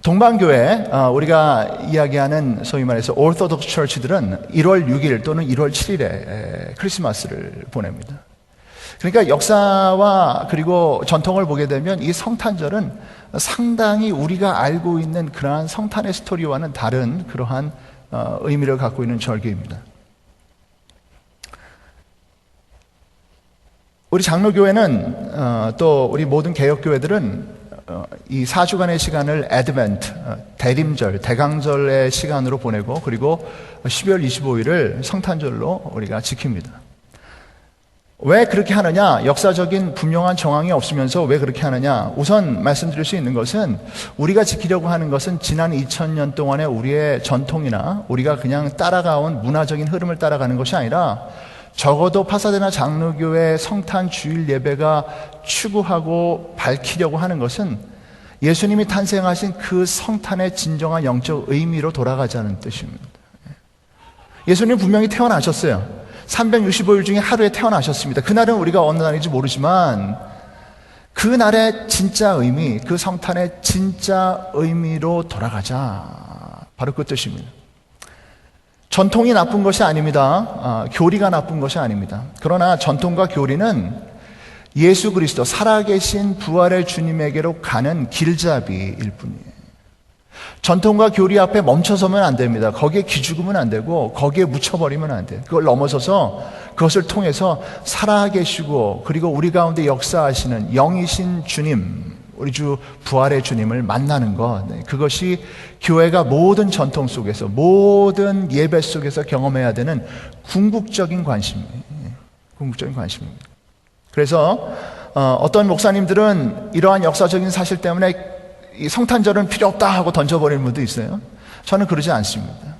동방교회, 우리가 이야기하는 소위 말해서 오르토독스 처치들은 1월 6일 또는 1월 7일에 크리스마스를 보냅니다. 그러니까 역사와 그리고 전통을 보게 되면 이 성탄절은 상당히 우리가 알고 있는 그러한 성탄의 스토리와는 다른 그러한 의미를 갖고 있는 절기입니다. 우리 장로교회는 또 우리 모든 개혁교회들은 이 4주간의 시간을 애드벤트, 대림절, 대강절의 시간으로 보내고 그리고 12월 25일을 성탄절로 우리가 지킵니다. 왜 그렇게 하느냐? 역사적인 분명한 정황이 없으면서 왜 그렇게 하느냐? 우선 말씀드릴 수 있는 것은 우리가 지키려고 하는 것은 지난 2000년 동안의 우리의 전통이나 우리가 그냥 따라가온 문화적인 흐름을 따라가는 것이 아니라 적어도 파사데나 장로교회 성탄 주일 예배가 추구하고 밝히려고 하는 것은 예수님이 탄생하신 그 성탄의 진정한 영적 의미로 돌아가자는 뜻입니다. 예수님 분명히 태어나셨어요. 365일 중에 하루에 태어나셨습니다. 그날은 우리가 어느 날인지 모르지만 그날의 진짜 의미, 그 성탄의 진짜 의미로 돌아가자. 바로 그 뜻입니다. 전통이 나쁜 것이 아닙니다. 교리가 나쁜 것이 아닙니다. 그러나 전통과 교리는 예수 그리스도 살아계신 부활의 주님에게로 가는 길잡이일 뿐이에요. 전통과 교리 앞에 멈춰서면 안 됩니다. 거기에 기죽으면 안 되고 거기에 묻혀버리면 안 돼요. 그걸 넘어서서 그것을 통해서 살아계시고 그리고 우리 가운데 역사하시는 영이신 주님, 우리 주 부활의 주님을 만나는 것, 그것이 교회가 모든 전통 속에서 모든 예배 속에서 경험해야 되는 궁극적인 관심입니다. 궁극적인 관심입니다. 그래서 어떤 목사님들은 이러한 역사적인 사실 때문에 이 성탄절은 필요 없다 하고 던져버리는 분도 있어요. 저는 그러지 않습니다.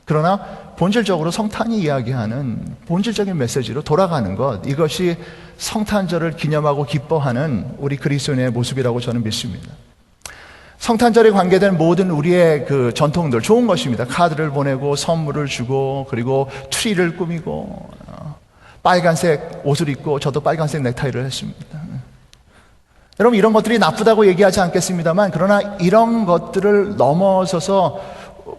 그러나 본질적으로 성탄이 이야기하는 본질적인 메시지로 돌아가는 것, 이것이 성탄절을 기념하고 기뻐하는 우리 그리스도인의 모습이라고 저는 믿습니다. 성탄절에 관계된 모든 우리의 그 전통들 좋은 것입니다. 카드를 보내고 선물을 주고 그리고 트리를 꾸미고 빨간색 옷을 입고 저도 빨간색 넥타이를 했습니다. 여러분 이런 것들이 나쁘다고 얘기하지 않겠습니다만 그러나 이런 것들을 넘어서서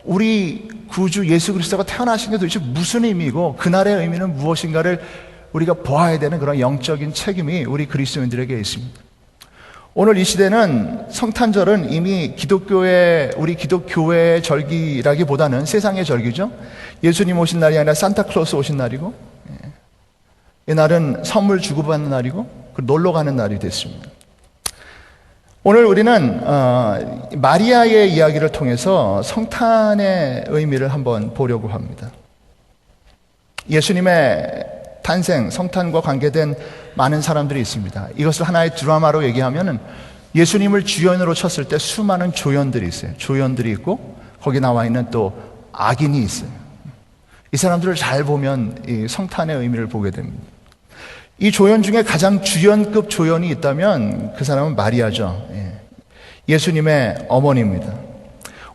우리 구주 예수 그리스도가 태어나신 게 도대체 무슨 의미고 그날의 의미는 무엇인가를 우리가 보아야 되는 그런 영적인 책임이 우리 그리스도인들에게 있습니다. 오늘 이 시대는 성탄절은 이미 우리 기독교회의 절기라기보다는 세상의 절기죠. 예수님 오신 날이 아니라 산타클로스 오신 날이고 이 날은 선물 주고받는 날이고 놀러 가는 날이 됐습니다. 오늘 우리는 마리아의 이야기를 통해서 성탄의 의미를 한번 보려고 합니다. 예수님의 탄생, 성탄과 관계된 많은 사람들이 있습니다. 이것을 하나의 드라마로 얘기하면은 예수님을 주연으로 쳤을 때 수많은 조연들이 있어요. 조연들이 있고 거기 나와 있는 또 악인이 있어요. 이 사람들을 잘 보면 이 성탄의 의미를 보게 됩니다. 이 조연 중에 가장 주연급 조연이 있다면 그 사람은 마리아죠. 예수님의 어머니입니다.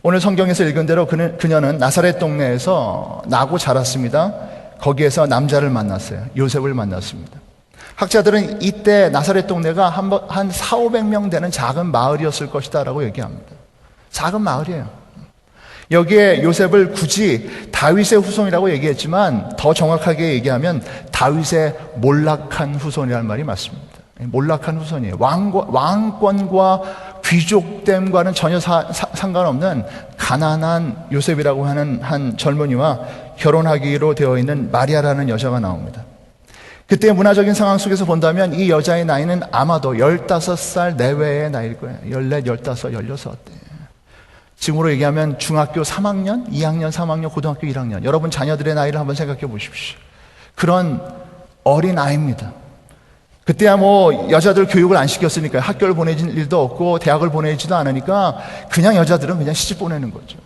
오늘 성경에서 읽은 대로 그녀는 나사렛 동네에서 나고 자랐습니다. 거기에서 남자를 만났어요. 요셉을 만났습니다. 학자들은 이때 나사렛 동네가 한 400~500명 되는 작은 마을이었을 것이다 라고 얘기합니다. 작은 마을이에요. 여기에 요셉을 굳이 다윗의 후손이라고 얘기했지만 더 정확하게 얘기하면 다윗의 몰락한 후손이라는 말이 맞습니다. 몰락한 후손이에요. 왕권과 귀족됨과는 전혀 상관없는 가난한 요셉이라고 하는 한 젊은이와 결혼하기로 되어 있는 마리아라는 여자가 나옵니다. 그때 문화적인 상황 속에서 본다면 이 여자의 나이는 아마도 15살 내외의 나이일 거예요. 14, 15, 16. 지금으로 얘기하면 중학교 3학년, 2학년, 3학년, 고등학교 1학년. 여러분 자녀들의 나이를 한번 생각해 보십시오. 그런 어린 아이입니다. 그때야 뭐 여자들 교육을 안 시켰으니까 학교를 보내진 일도 없고 대학을 보내지도 않으니까 그냥 여자들은 그냥 시집 보내는 거죠.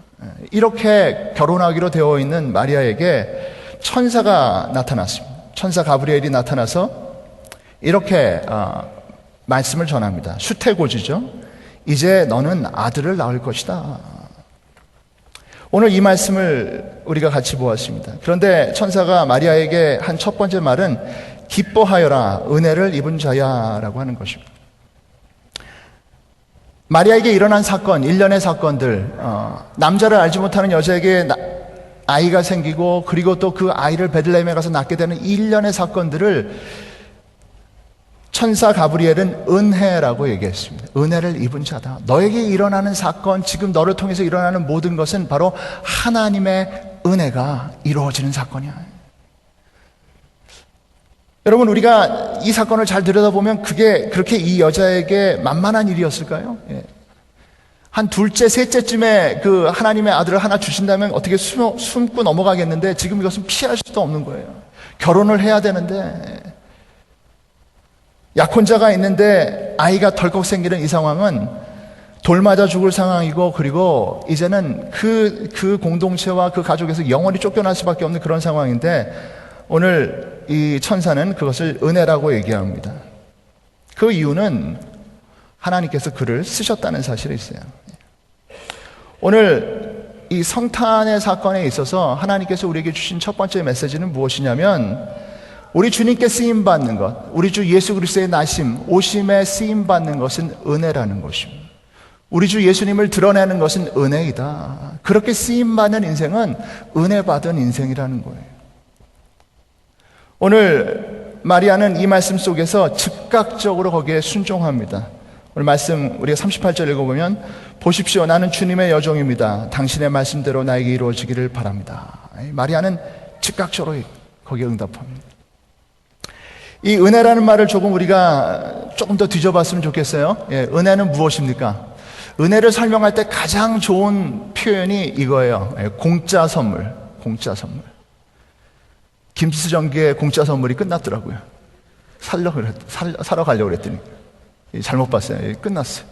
이렇게 결혼하기로 되어 있는 마리아에게 천사가 나타났습니다. 천사 가브리엘이 나타나서 이렇게 말씀을 전합니다. 수태고지죠. 이제 너는 아들을 낳을 것이다. 오늘 이 말씀을 우리가 같이 보았습니다. 그런데 천사가 마리아에게 한 첫 번째 말은 기뻐하여라 은혜를 입은 자야 라고 하는 것입니다. 마리아에게 일어난 사건, 일련의 사건들, 남자를 알지 못하는 여자에게 아이가 생기고 그리고 또 그 아이를 베들레헴에 가서 낳게 되는 일련의 사건들을 천사 가브리엘은 은혜라고 얘기했습니다. 은혜를 입은 자다. 너에게 일어나는 사건, 지금 너를 통해서 일어나는 모든 것은 바로 하나님의 은혜가 이루어지는 사건이야. 여러분, 우리가 이 사건을 잘 들여다보면 그게 그렇게 이 여자에게 만만한 일이었을까요? 예. 한 둘째, 셋째쯤에 그 하나님의 아들을 하나 주신다면 어떻게 숨고 넘어가겠는데 지금 이것은 피할 수도 없는 거예요. 결혼을 해야 되는데 약혼자가 있는데 아이가 덜컥 생기는 이 상황은 돌 맞아 죽을 상황이고, 그리고 이제는 그 공동체와 그 가족에서 영원히 쫓겨날 수밖에 없는 그런 상황인데 오늘 이 천사는 그것을 은혜라고 얘기합니다. 그 이유는 하나님께서 그를 쓰셨다는 사실이 있어요. 오늘 이 성탄의 사건에 있어서 하나님께서 우리에게 주신 첫 번째 메시지는 무엇이냐면, 우리 주님께 쓰임받는 것, 우리 주 예수 그리스도의 나심, 오심에 쓰임받는 것은 은혜라는 것입니다. 우리 주 예수님을 드러내는 것은 은혜이다. 그렇게 쓰임받는 인생은 은혜 받은 인생이라는 거예요. 오늘 마리아는 이 말씀 속에서 즉각적으로 거기에 순종합니다. 오늘 말씀 우리가 38절 읽어보면, 보십시오, 나는 주님의 여종입니다. 당신의 말씀대로 나에게 이루어지기를 바랍니다. 마리아는 즉각적으로 거기에 응답합니다. 이 은혜라는 말을 우리가 조금 더 뒤져봤으면 좋겠어요. 예, 은혜는 무엇입니까? 은혜를 설명할 때 가장 좋은 표현이 이거예요. 예, 공짜 선물. 공짜 선물. 김수정기의 공짜 선물이 끝났더라고요. 사러 가려고 그랬더니 잘못 봤어요. 예, 끝났어요.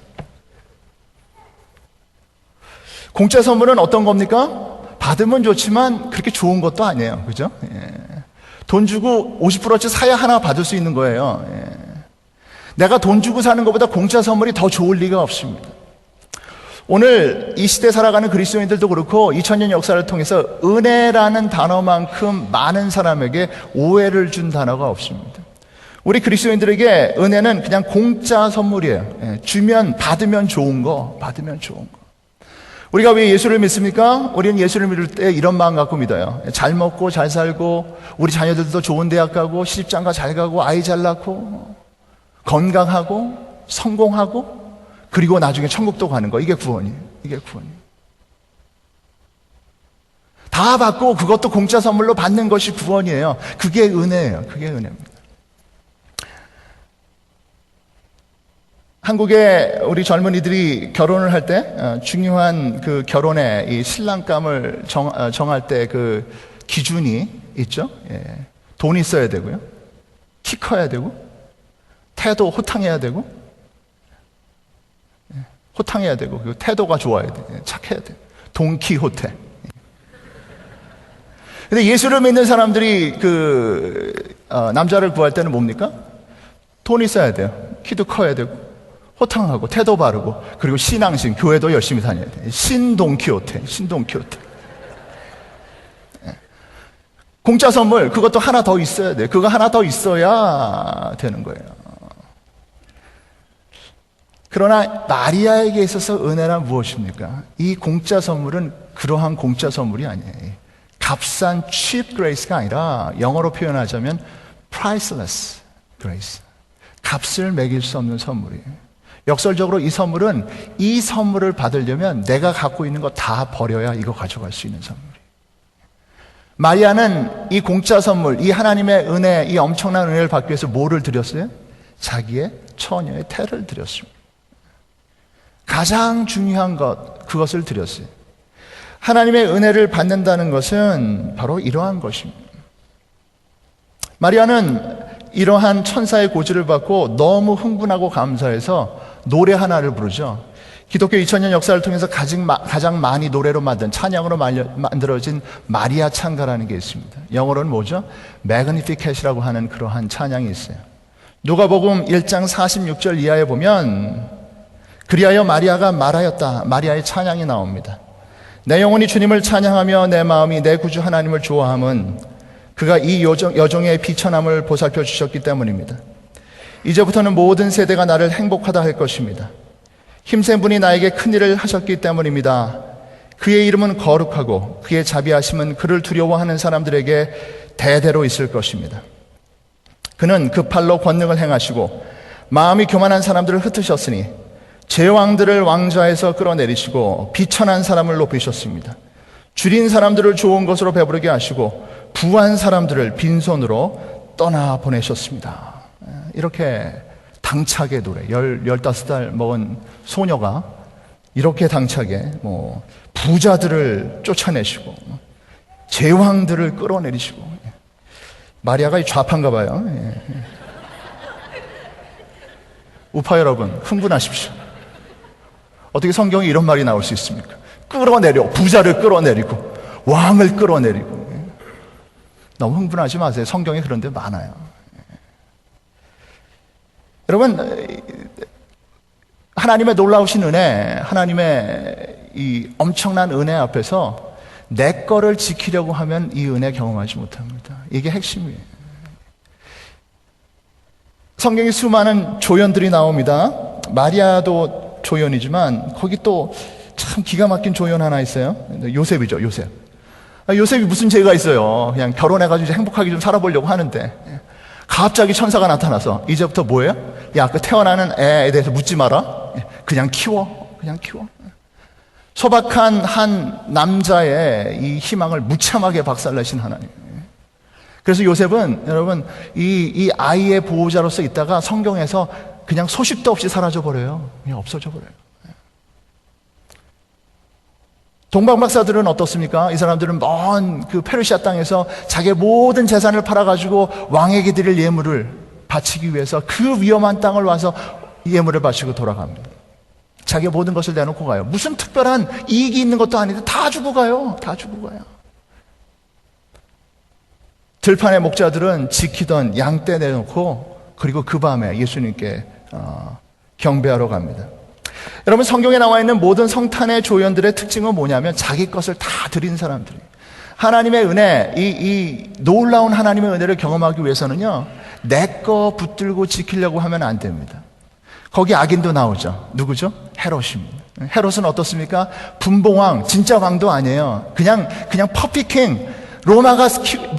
공짜 선물은 어떤 겁니까? 받으면 좋지만 그렇게 좋은 것도 아니에요. 그죠? 예. 돈 주고 50%치 사야 하나 받을 수 있는 거예요. 예. 내가 돈 주고 사는 것보다 공짜 선물이 더 좋을 리가 없습니다. 오늘 이 시대 살아가는 그리스도인들도 그렇고 2000년 역사를 통해서 은혜라는 단어만큼 많은 사람에게 오해를 준 단어가 없습니다. 우리 그리스도인들에게 은혜는 그냥 공짜 선물이에요. 예. 주면, 받으면 좋은 거, 받으면 좋은 거. 우리가 왜 예수를 믿습니까? 우리는 예수를 믿을 때 이런 마음 갖고 믿어요. 잘 먹고 잘 살고 우리 자녀들도 좋은 대학 가고 시집장가 잘 가고 아이 잘 낳고 건강하고 성공하고 그리고 나중에 천국도 가는 거. 이게 구원이에요. 이게 구원이에요. 다 받고 그것도 공짜 선물로 받는 것이 구원이에요. 그게 은혜예요. 그게 은혜입니다. 한국의 우리 젊은이들이 결혼을 할 때 중요한 그 결혼의 이 신랑감을 정할 때 그 기준이 있죠. 예. 돈이 있어야 되고요. 키 커야 되고 태도 호탕해야 되고 호탕해야 되고 그리고 태도가 좋아야 돼. 착해야 돼. 돈키호테. 근데 예수를 믿는 사람들이 남자를 구할 때는 뭡니까? 돈 있어야 돼요. 키도 커야 되고 호탕하고 태도 바르고 그리고 신앙심, 교회도 열심히 다녀야 돼. 신돈키호테. 공짜 선물, 그것도 하나 더 있어야 돼. 그거 하나 더 있어야 되는 거예요. 그러나 마리아에게 있어서 은혜란 무엇입니까? 이 공짜 선물은 그러한 공짜 선물이 아니에요. 값싼 cheap grace가 아니라 영어로 표현하자면 priceless grace. 값을 매길 수 없는 선물이에요. 역설적으로 이 선물을 받으려면 내가 갖고 있는 거 다 버려야 이거 가져갈 수 있는 선물이에요. 마리아는 이 공짜 선물, 이 하나님의 은혜, 이 엄청난 은혜를 받기 위해서 뭐를 드렸어요? 자기의 처녀의 태를 드렸습니다. 가장 중요한 것, 그것을 드렸어요. 하나님의 은혜를 받는다는 것은 바로 이러한 것입니다. 마리아는 이러한 천사의 고지를 받고 너무 흥분하고 감사해서 노래 하나를 부르죠. 기독교 2000년 역사를 통해서 가장 많이 노래로 만든, 찬양으로 만들어진 마리아 찬가라는 게 있습니다. 영어로는 뭐죠? Magnificat이라고 하는 그러한 찬양이 있어요. 누가복음 1장 46절 이하에 보면 그리하여 마리아가 말하였다. 마리아의 찬양이 나옵니다. 내 영혼이 주님을 찬양하며 내 마음이 내 구주 하나님을 좋아함은 그가 이 여종의 비천함을 보살펴 주셨기 때문입니다. 이제부터는 모든 세대가 나를 행복하다 할 것입니다. 힘센 분이 나에게 큰 일을 하셨기 때문입니다. 그의 이름은 거룩하고 그의 자비하심은 그를 두려워하는 사람들에게 대대로 있을 것입니다. 그는 그 팔로 권능을 행하시고 마음이 교만한 사람들을 흩으셨으니 제왕들을 왕좌에서 끌어내리시고 비천한 사람을 높이셨습니다. 줄인 사람들을 좋은 것으로 배부르게 하시고 부한 사람들을 빈손으로 떠나보내셨습니다. 이렇게 당차게 노래, 15살 먹은 소녀가 이렇게 당차게 부자들을 쫓아내시고 제왕들을 끌어내리시고, 마리아가 좌파인가 봐요. 우파 여러분, 흥분하십시오. 어떻게 성경에 이런 말이 나올 수 있습니까? 끌어내려, 부자를 끌어내리고 왕을 끌어내리고. 너무 흥분하지 마세요. 성경에 그런 데 많아요. 여러분, 하나님의 놀라우신 은혜, 하나님의 이 엄청난 은혜 앞에서 내 거를 지키려고 하면 이 은혜 경험하지 못합니다. 이게 핵심이에요. 성경에 수많은 조연들이 나옵니다. 마리아도 조연이지만 거기 또 참 기가 막힌 조연 하나 있어요. 요셉이죠, 요셉. 요셉이 무슨 죄가 있어요? 그냥 결혼해가지고 행복하게 좀 살아보려고 하는데 갑자기 천사가 나타나서 이제부터 뭐예요? 야, 그 태어나는 애에 대해서 묻지 마라. 그냥 키워. 소박한 한 남자의 이 희망을 무참하게 박살내신 하나님. 그래서 요셉은 여러분 이 아이의 보호자로서 있다가 성경에서 그냥 소식도 없이 사라져버려요. 그냥 없어져버려요. 동방박사들은 어떻습니까? 이 사람들은 먼 그 페르시아 땅에서 자기의 모든 재산을 팔아가지고 왕에게 드릴 예물을 바치기 위해서 그 위험한 땅을 와서 예물을 바치고 돌아갑니다. 자기의 모든 것을 내놓고 가요. 무슨 특별한 이익이 있는 것도 아닌데 다 주고 가요. 다 주고 가요. 들판의 목자들은 지키던 양떼 내놓고 그리고 그 밤에 예수님께 경배하러 갑니다. 여러분, 성경에 나와 있는 모든 성탄의 조연들의 특징은 뭐냐면 자기 것을 다 드린 사람들이. 하나님의 은혜, 이 놀라운 하나님의 은혜를 경험하기 위해서는요, 내 거 붙들고 지키려고 하면 안 됩니다. 거기 악인도 나오죠. 누구죠? 헤롯입니다. 헤롯은 어떻습니까? 분봉왕, 진짜 왕도 아니에요. 그냥 퍼피킹. 로마가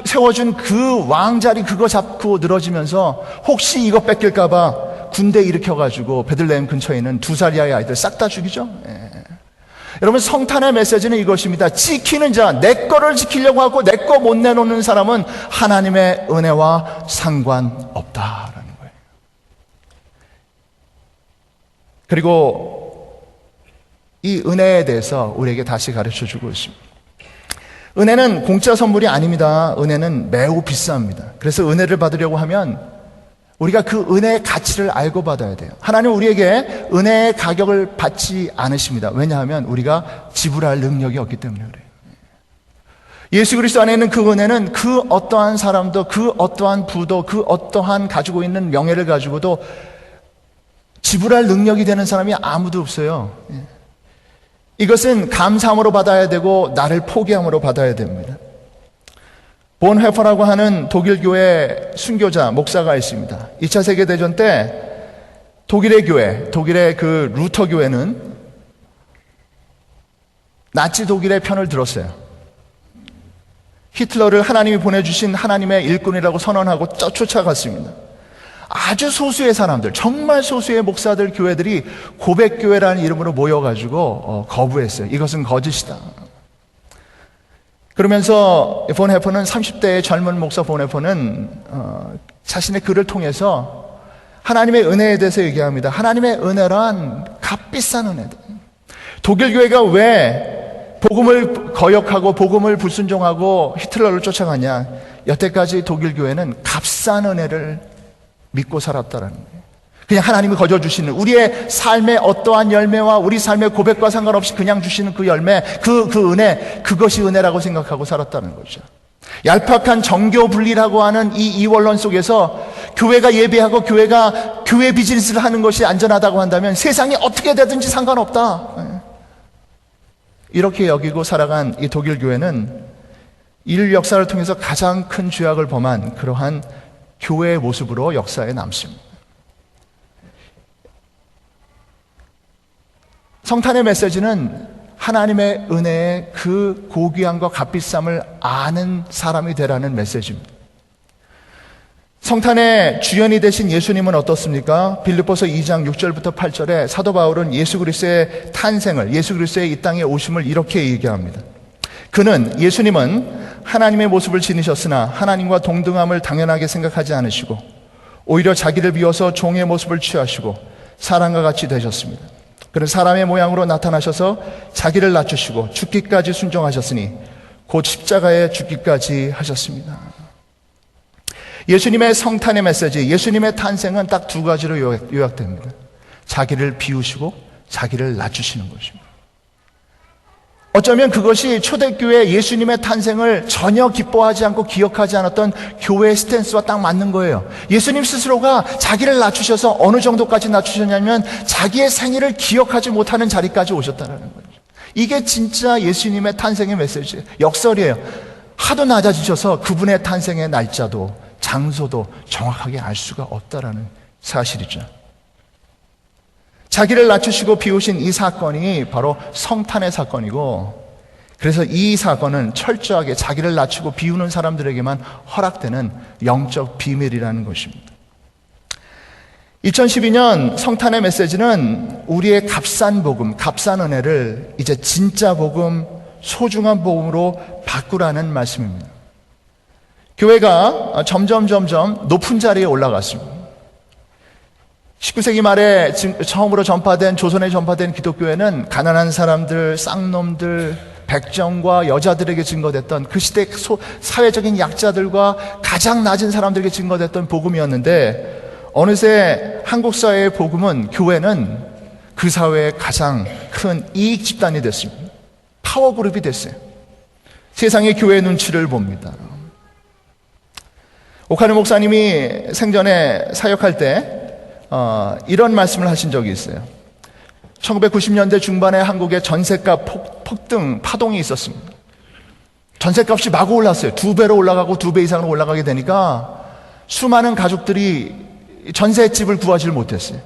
세워준 그 왕자리 그거 잡고 늘어지면서 혹시 이거 뺏길까봐 군대 일으켜가지고 베들레헴 근처에 있는 2살 이하의 아이들 싹 다 죽이죠. 여러분, 성탄의 메시지는 이것입니다. 지키는 자, 내 거를 지키려고 하고 내 거 못 내놓는 사람은 하나님의 은혜와 상관없다라는 거예요. 그리고 이 은혜에 대해서 우리에게 다시 가르쳐주고 있습니다. 은혜는 공짜 선물이 아닙니다. 은혜는 매우 비쌉니다. 그래서 은혜를 받으려고 하면 우리가 그 은혜의 가치를 알고 받아야 돼요. 하나님 우리에게 은혜의 가격을 받지 않으십니다. 왜냐하면 우리가 지불할 능력이 없기 때문에 그래요. 예수 그리스도 안에 있는 그 은혜는 그 어떠한 사람도, 그 어떠한 부도, 그 어떠한 가지고 있는 명예를 가지고도 지불할 능력이 되는 사람이 아무도 없어요. 이것은 감사함으로 받아야 되고 나를 포기함으로 받아야 됩니다. 본헤퍼라고 하는 독일 교회 순교자 목사가 있습니다. 2차 세계대전 때 독일의 교회, 독일의 그 루터 교회는 나치 독일의 편을 들었어요. 히틀러를 하나님이 보내주신 하나님의 일꾼이라고 선언하고 쫓아갔습니다. 아주 소수의 사람들, 정말 소수의 목사들, 교회들이 고백교회라는 이름으로 모여가지고 거부했어요. 이것은 거짓이다. 그러면서 본헤퍼는 30대의 젊은 목사 본헤퍼는 자신의 글을 통해서 하나님의 은혜에 대해서 얘기합니다. 하나님의 은혜란 값비싼 은혜다. 독일 교회가 왜 복음을 거역하고 복음을 불순종하고 히틀러를 쫓아가냐? 여태까지 독일 교회는 값싼 은혜를 믿고 살았다라는 거예요. 그냥 하나님이 거저주시는 우리의 삶의 어떠한 열매와 우리 삶의 고백과 상관없이 그냥 주시는 그 열매, 그 은혜, 그것이 은혜라고 생각하고 살았다는 거죠. 얄팍한 정교 분리라고 하는 이 이원론 속에서 교회가 예배하고 교회가 교회 비즈니스를 하는 것이 안전하다고 한다면 세상이 어떻게 되든지 상관없다. 이렇게 여기고 살아간 이 독일 교회는 인류 역사를 통해서 가장 큰 죄악을 범한 그러한 교회의 모습으로 역사에 남습니다. 성탄의 메시지는 하나님의 은혜의 그 고귀함과 값비쌈을 아는 사람이 되라는 메시지입니다. 성탄의 주연이 되신 예수님은 어떻습니까? 빌립보서 2장 6절부터 8절에 사도 바울은 예수 그리스도의 탄생을, 예수 그리스도의 이 땅에 오심을 이렇게 얘기합니다. 예수님은 하나님의 모습을 지니셨으나 하나님과 동등함을 당연하게 생각하지 않으시고 오히려 자기를 비워서 종의 모습을 취하시고 사람과 같이 되셨습니다. 그는 사람의 모양으로 나타나셔서 자기를 낮추시고 죽기까지 순종하셨으니 곧 십자가에 죽기까지 하셨습니다. 예수님의 성탄의 메시지, 예수님의 탄생은 딱 두 가지로 요약됩니다. 자기를 비우시고 자기를 낮추시는 것입니다. 어쩌면 그것이 초대교회 예수님의 탄생을 전혀 기뻐하지 않고 기억하지 않았던 교회의 스탠스와 딱 맞는 거예요. 예수님 스스로가 자기를 낮추셔서 어느 정도까지 낮추셨냐면 자기의 생일을 기억하지 못하는 자리까지 오셨다는 거죠. 이게 진짜 예수님의 탄생의 메시지예요. 역설이에요. 하도 낮아지셔서 그분의 탄생의 날짜도 장소도 정확하게 알 수가 없다라는 사실이죠. 자기를 낮추시고 비우신 이 사건이 바로 성탄의 사건이고, 그래서 이 사건은 철저하게 자기를 낮추고 비우는 사람들에게만 허락되는 영적 비밀이라는 것입니다. 2012년 성탄의 메시지는 우리의 값싼 복음, 값싼 은혜를 이제 진짜 복음, 소중한 복음으로 바꾸라는 말씀입니다. 교회가 점점 높은 자리에 올라갔습니다. 19세기 말에 처음으로 조선에 전파된 기독교회는 가난한 사람들, 쌍놈들, 백정과 여자들에게 증거됐던 그 시대 사회적인 약자들과 가장 낮은 사람들에게 증거됐던 복음이었는데, 어느새 한국 사회의 복음은, 교회는 그 사회의 가장 큰 이익 집단이 됐습니다. 파워그룹이 됐어요. 세상의 교회의 눈치를 봅니다. 오카누 목사님이 생전에 사역할 때 이런 말씀을 하신 적이 있어요. 1990년대 중반에 한국에 전셋값 폭등 파동이 있었습니다. 전셋값이 마구 올랐어요. 2배로 올라가고 2배 이상으로 올라가게 되니까 수많은 가족들이 전셋집을 구하지 못했어요.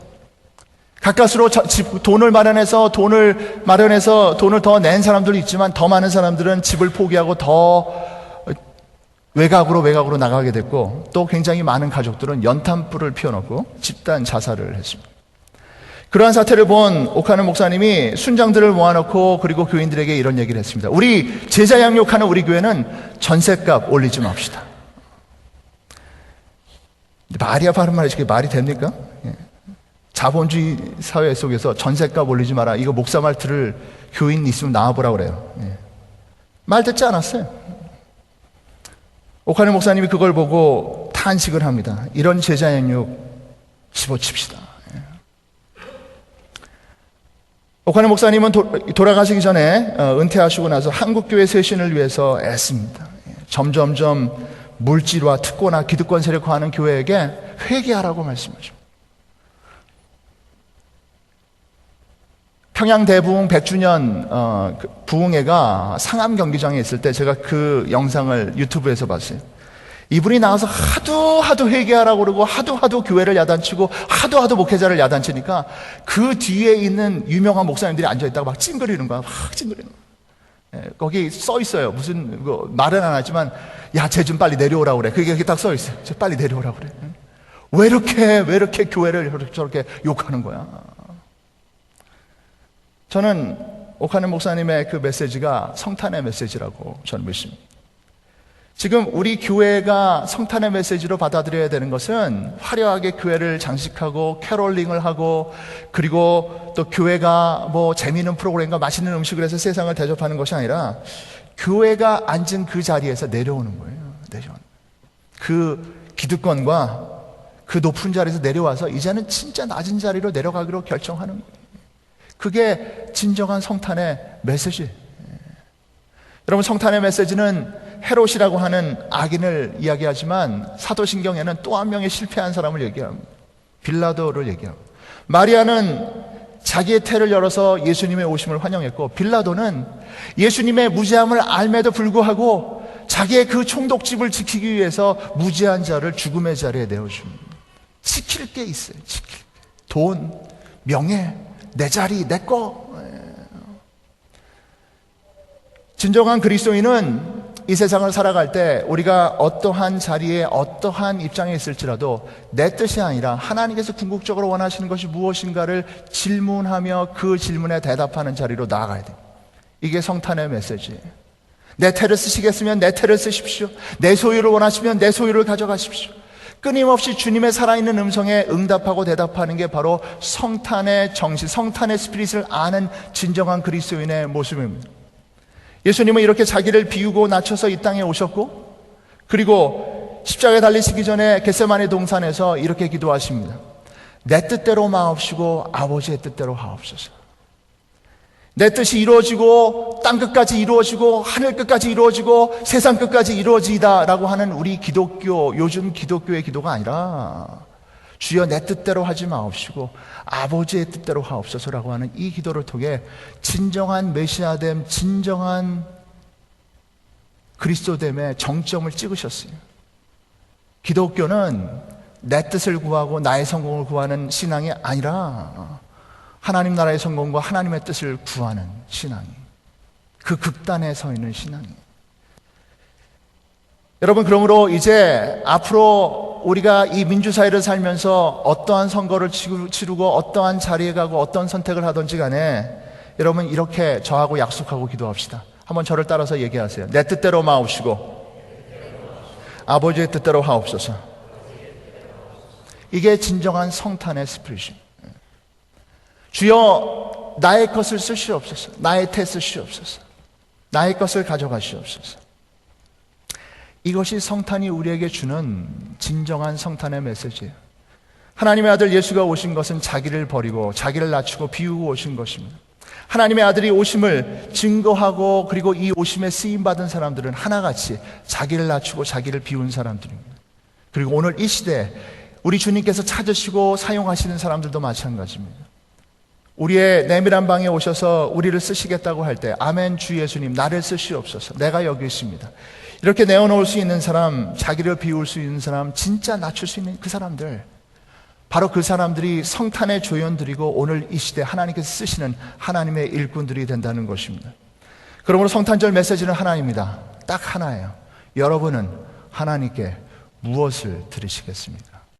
가까스로 돈을 마련해서 돈을 더 낸 사람들도 있지만, 더 많은 사람들은 집을 포기하고 더 외곽으로 나가게 됐고, 또 굉장히 많은 가족들은 연탄불을 피워놓고 집단 자살을 했습니다. 그러한 사태를 본 오카누 목사님이 순장들을 모아놓고 그리고 교인들에게 이런 얘기를 했습니다. 우리 제자 양육하는 우리 교회는 전셋값 올리지 맙시다. 말이야 바른 말이지 그게 말이 됩니까? 자본주의 사회 속에서 전셋값 올리지 마라, 이거 목사 말 들을 교인 있으면 나와보라고 그래요. 말 듣지 않았어요. 오카누 목사님이 그걸 보고 탄식을 합니다. 이런 제자 양육 집어칩시다. 오카누 목사님은 돌아가시기 전에 은퇴하시고 나서 한국교회 쇄신을 위해서 애씁니다. 점점점 물질화, 특권화, 기득권 세력화하는 교회에게 회개하라고 말씀하십니다. 평양 대부흥 100주년 부흥회가 상암 경기장에 있을 때 제가 그 영상을 유튜브에서 봤어요. 이분이 나와서 하도 회개하라고 그러고 하도 교회를 야단치고 하도 목회자를 야단치니까 그 뒤에 있는 유명한 목사님들이 앉아있다가 막 찡그리는 거야. 거기 써 있어요. 무슨 말은 안 하지만, 야, 쟤 좀 빨리 내려오라고 그래. 그게 딱 써 있어요. 쟤 빨리 내려오라고 그래. 왜 이렇게 교회를 저렇게 욕하는 거야? 저는 오카누 목사님의 그 메시지가 성탄의 메시지라고 저는 믿습니다. 지금 우리 교회가 성탄의 메시지로 받아들여야 되는 것은 화려하게 교회를 장식하고 캐롤링을 하고, 그리고 또 교회가 뭐 재미있는 프로그램과 맛있는 음식을 해서 세상을 대접하는 것이 아니라 교회가 앉은 그 자리에서 내려오는 거예요. 그 기득권과 그 높은 자리에서 내려와서 이제는 진짜 낮은 자리로 내려가기로 결정하는 거예요. 그게 진정한 성탄의 메시지. 여러분, 성탄의 메시지는 헤롯이라고 하는 악인을 이야기하지만 사도신경에는 또 한 명의 실패한 사람을 얘기합니다. 빌라도를 얘기합니다. 마리아는 자기의 태를 열어서 예수님의 오심을 환영했고, 빌라도는 예수님의 무죄함을 알매도 불구하고 자기의 그 총독집을 지키기 위해서 무죄한 자를 죽음의 자리에 내어줍니다. 지킬 게 있어요. 돈, 명예, 내 자리, 내 거. 진정한 그리스도인은 이 세상을 살아갈 때 우리가 어떠한 자리에 어떠한 입장에 있을지라도 내 뜻이 아니라 하나님께서 궁극적으로 원하시는 것이 무엇인가를 질문하며 그 질문에 대답하는 자리로 나아가야 돼요. 이게 성탄의 메시지예요. 내 태를 쓰시겠으면 내 태를 쓰십시오. 내 소유를 원하시면 내 소유를 가져가십시오. 끊임없이 주님의 살아있는 음성에 응답하고 대답하는 게 바로 성탄의 정신, 성탄의 스피릿을 아는 진정한 그리스도인의 모습입니다. 예수님은 이렇게 자기를 비우고 낮춰서 이 땅에 오셨고, 그리고 십자가에 달리시기 전에 겟세마네 동산에서 이렇게 기도하십니다. 내 뜻대로 마옵시고 아버지의 뜻대로 하옵소서. 내 뜻이 이루어지고 땅 끝까지 이루어지고 하늘 끝까지 이루어지고 세상 끝까지 이루어지다 라고 하는 우리 기독교, 요즘 기독교의 기도가 아니라 주여 내 뜻대로 하지 마옵시고 아버지의 뜻대로 하옵소서라고 하는 이 기도를 통해 진정한 메시아됨, 진정한 그리스도됨의 정점을 찍으셨어요. 기독교는 내 뜻을 구하고 나의 성공을 구하는 신앙이 아니라 하나님 나라의 성공과 하나님의 뜻을 구하는 신앙이, 그 극단에 서 있는 신앙이. 여러분, 그러므로 이제 앞으로 우리가 이 민주사회를 살면서 어떠한 선거를 치르고 어떠한 자리에 가고 어떤 선택을 하든지 간에 여러분 이렇게 저하고 약속하고 기도합시다. 한번 저를 따라서 얘기하세요. 내 뜻대로 마옵시고 아버지의 뜻대로 하옵소서. 이게 진정한 성탄의 스피릿입니다. 주여 나의 것을 쓰시옵소서. 나의 태 쓰시옵소서. 나의 것을 가져가시옵소서. 이것이 성탄이 우리에게 주는 진정한 성탄의 메시지예요. 하나님의 아들 예수가 오신 것은 자기를 버리고 자기를 낮추고 비우고 오신 것입니다. 하나님의 아들이 오심을 증거하고 그리고 이 오심에 쓰임받은 사람들은 하나같이 자기를 낮추고 자기를 비운 사람들입니다. 그리고 오늘 이 시대에 우리 주님께서 찾으시고 사용하시는 사람들도 마찬가지입니다. 우리의 내밀한 방에 오셔서 우리를 쓰시겠다고 할 때 아멘 주 예수님 나를 쓰시옵소서. 내가 여기 있습니다. 이렇게 내어놓을 수 있는 사람, 자기를 비울 수 있는 사람, 진짜 낮출 수 있는 그 사람들, 바로 그 사람들이 성탄의 조연들이고 오늘 이 시대 하나님께서 쓰시는 하나님의 일꾼들이 된다는 것입니다. 그러므로 성탄절 메시지는 하나입니다. 딱 하나예요. 여러분은 하나님께 무엇을 드리시겠습니까?